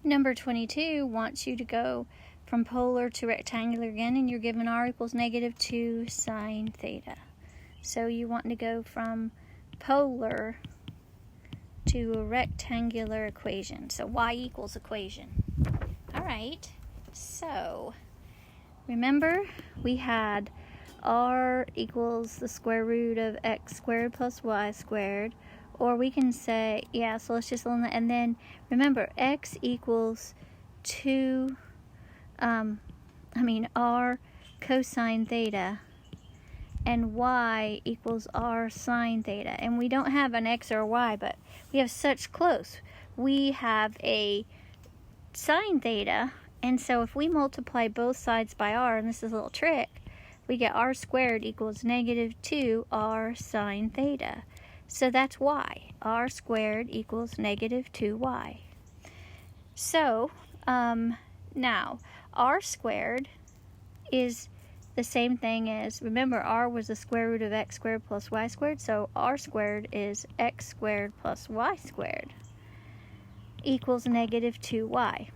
Number 22 wants you to go from polar to rectangular again, and you're given r equals -2 sine theta. So you want to go from polar to a rectangular equation. So y equals equation. All right, so remember we had r equals the square root of x squared plus y squared, or we can say, yeah, so let's just learn that. And then remember, x equals 2, r cosine theta, and y equals r sine theta. And we don't have an x or a y, but we have such close. We have a sine theta, and so if we multiply both sides by r, and this is a little trick, we get r squared equals -2 r sine theta. So that's y. R squared equals -2y. So now r squared is the same thing as, remember, r was the square root of x squared plus y squared, so r squared is x squared plus y squared equals -2y.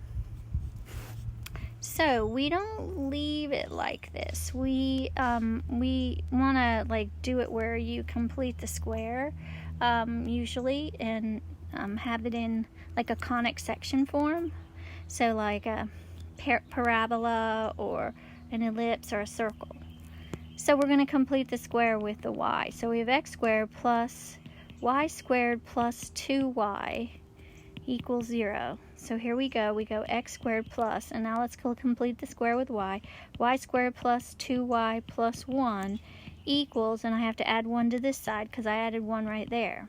So we don't leave it like this. We want to like do it where you complete the square usually, and have it in like a conic section form. So like a parabola or an ellipse or a circle. So we're going to complete the square with the y. So we have x squared plus y squared plus 2y equals 0. So here we go x squared plus, and now let's go complete the square with y squared plus 2y plus 1 equals, and I have to add 1 to this side because I added 1 right there,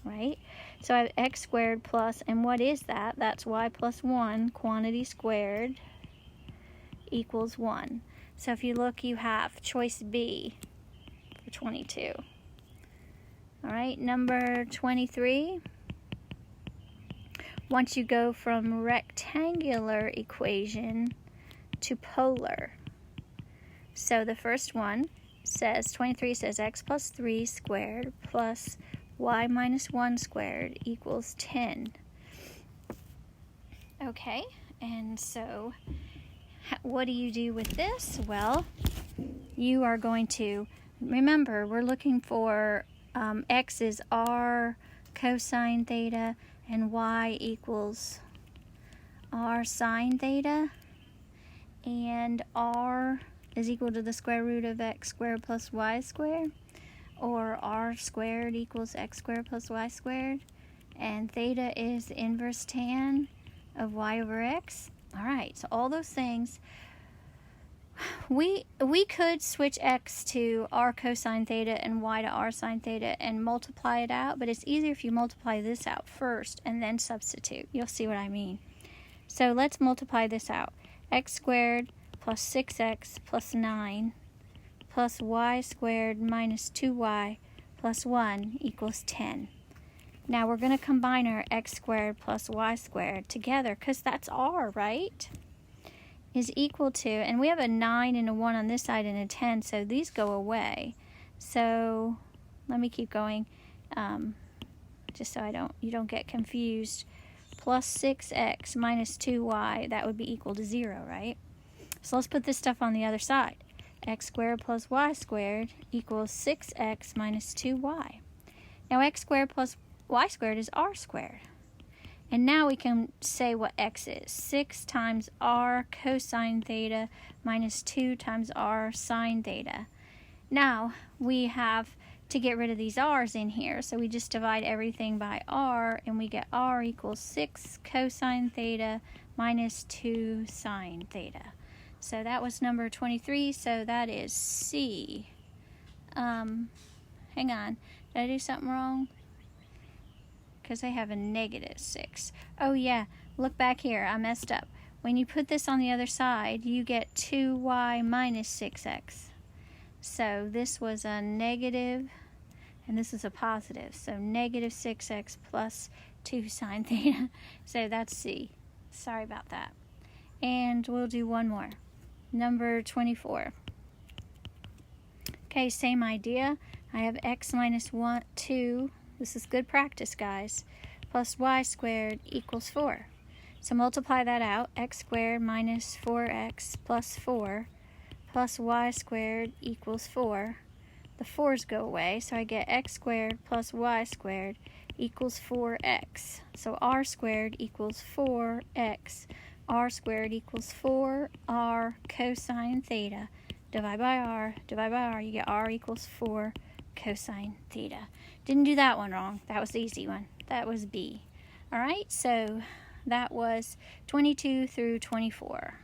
right? So I have x squared plus, and what is that? That's y plus 1, quantity squared, equals 1. So if you look, you have choice B for 22. All right, number 23. Once you go from rectangular equation to polar. So the first one says, 23 says x plus 3 squared plus y minus 1 squared equals 10. Okay, and so what do you do with this? Well, you are going to, remember, we're looking for x is r cosine theta, and y equals r sine theta, and r is equal to the square root of x squared plus y squared, or r squared equals x squared plus y squared, and theta is the inverse tan of y over x. All right, so all those things, we could switch x to r cosine theta and y to r sine theta and multiply it out, but it's easier if you multiply this out first and then substitute. You'll see what I mean. So let's multiply this out. X squared plus 6x plus 9 plus y squared minus 2y plus 1 equals 10. Now we're going to combine our x squared plus y squared together because that's r, right? Is equal to, and we have a 9 and a 1 on this side and a 10, so these go away. So let me keep going, just so you don't get confused. Plus 6x minus 2y, that would be equal to 0, right? So let's put this stuff on the other side. X squared plus y squared equals 6x minus 2y. Now x squared plus y squared is r squared. And now we can say what x is. 6 times r cosine theta minus 2 times r sine theta. Now we have to get rid of these r's in here, so we just divide everything by r, and we get r equals 6 cosine theta minus 2 sine theta. So that was number 23, so that is C. Hang on, did I do something wrong? Because I have a -6. Oh yeah, look back here, I messed up. When you put this on the other side, you get 2y minus 6x. So this was a negative, and this is a positive. So -6x plus 2 sine theta. So that's C. Sorry about that. And we'll do one more. Number 24. Okay, same idea. I have x minus 2. This is good practice, guys. Plus y squared equals 4. So multiply that out. X squared minus 4x plus 4 plus y squared equals 4. The 4's go away, so I get x squared plus y squared equals 4x. So r squared equals 4x. R squared equals 4r cosine theta. Divide by r, you get r equals 4 cosine theta. Didn't do that one wrong. That was the easy one. That was B. All right, so that was 22 through 24.